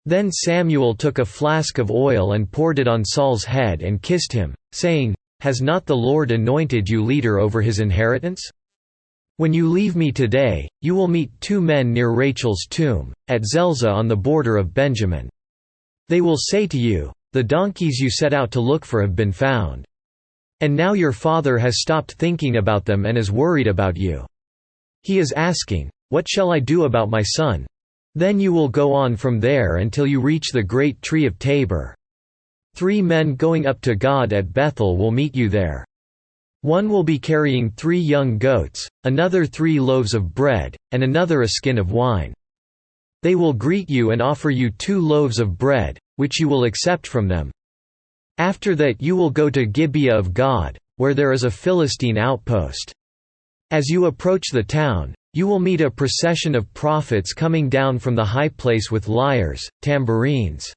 Then Samuel took a flask of oil and poured it on Saul's head and kissed him, saying, "Has not the Lord anointed you leader over his inheritance? When you leave me today, you will meet 2 men near Rachel's tomb, at Zelzah on the border of Benjamin. They will say to you, 'The donkeys you set out to look for have been found.' And now your father has stopped thinking about them and is worried about you. He is asking, 'What shall I do about my son?' Then you will go on from there until you reach the great tree of Tabor. 3 men going up to God at Bethel will meet you there. One will be carrying 3 young goats, another 3 loaves of bread, and another a skin of wine. They will greet you and offer you 2 loaves of bread, which you will accept from them. After that you will go to Gibeah of God, where there is a Philistine outpost. As you approach the town, you will meet a procession of prophets coming down from the high place with lyres, tambourines,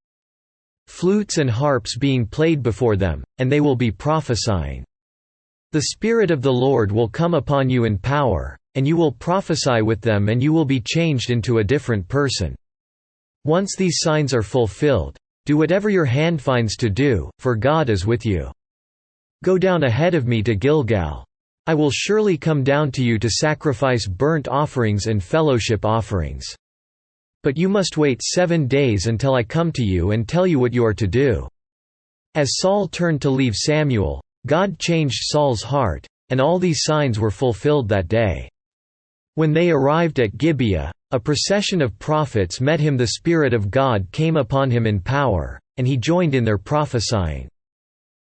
flutes and harps being played before them, and they will be prophesying. The Spirit of the Lord will come upon you in power, and you will prophesy with them and you will be changed into a different person. Once these signs are fulfilled, do whatever your hand finds to do, for God is with you. Go down ahead of me to Gilgal. I will surely come down to you to sacrifice burnt offerings and fellowship offerings. But you must wait 7 days until I come to you and tell you what you are to do." As Saul turned to leave Samuel, God changed Saul's heart, and all these signs were fulfilled that day. When they arrived at Gibeah, a procession of prophets met him. The Spirit of God came upon him in power, and he joined in their prophesying.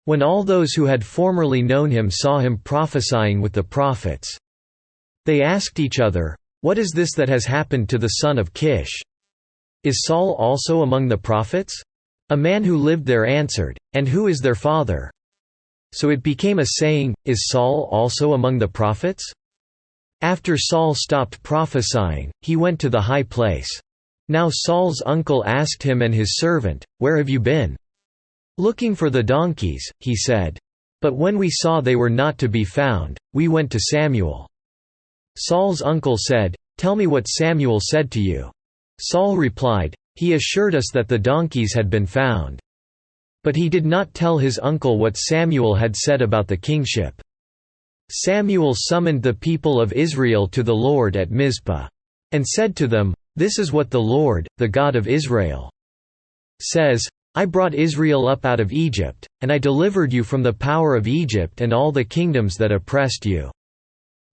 When all those who had formerly known him saw him prophesying with the prophets, they asked each other, "What is this that has happened to the son of Kish? Is Saul also among the prophets?" A man who lived there answered, "And who is their father?" So it became a saying, "Is Saul also among the prophets?" After Saul stopped prophesying, he went to the high place. Now Saul's uncle asked him and his servant, "Where have you been?" "Looking for the donkeys," he said. "But when we saw they were not to be found, we went to Samuel." Saul's uncle said, "Tell me what Samuel said to you." Saul replied, "He assured us that the donkeys had been found." But he did not tell his uncle what Samuel had said about the kingship. Samuel summoned the people of Israel to the Lord at Mizpah, and said to them, "This is what the Lord, the God of Israel, says, I brought Israel up out of Egypt, and I delivered you from the power of Egypt and all the kingdoms that oppressed you.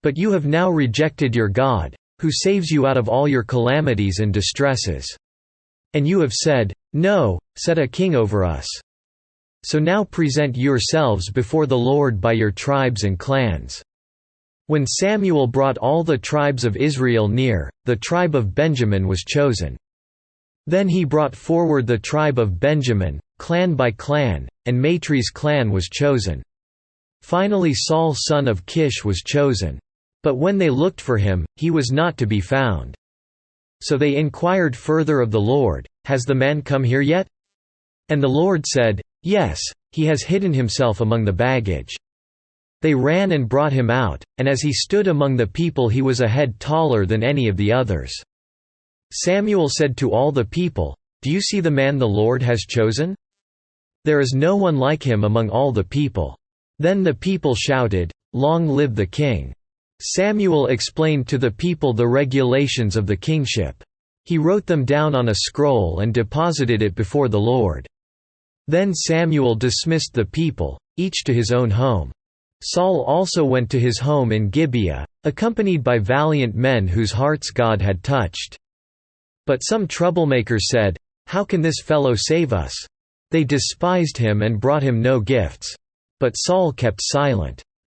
But you have now rejected your God, who saves you out of all your calamities and distresses. And you have said, 'No, set a king over us.' So now present yourselves before the Lord by your tribes and clans." When Samuel brought all the tribes of Israel near, the tribe of Benjamin was chosen. Then he brought forward the tribe of Benjamin, clan by clan, and Matri's clan was chosen. Finally Saul son of Kish was chosen. But when they looked for him, he was not to be found. So they inquired further of the Lord, "Has the man come here yet?" And the Lord said, "Yes, he has hidden himself among the baggage." They ran and brought him out, and as he stood among the people he was a head taller than any of the others. Samuel said to all the people, "Do you see the man the Lord has chosen? There is no one like him among all the people." Then the people shouted, "Long live the king!" Samuel explained to the people the regulations of the kingship. He wrote them down on a scroll and deposited it before the Lord. Then Samuel dismissed the people, each to his own home. Saul also went to his home in Gibeah, accompanied by valiant men whose hearts God had touched. But some troublemakers said, "How can this fellow save us?" They despised him and brought him no gifts. But Saul kept silent.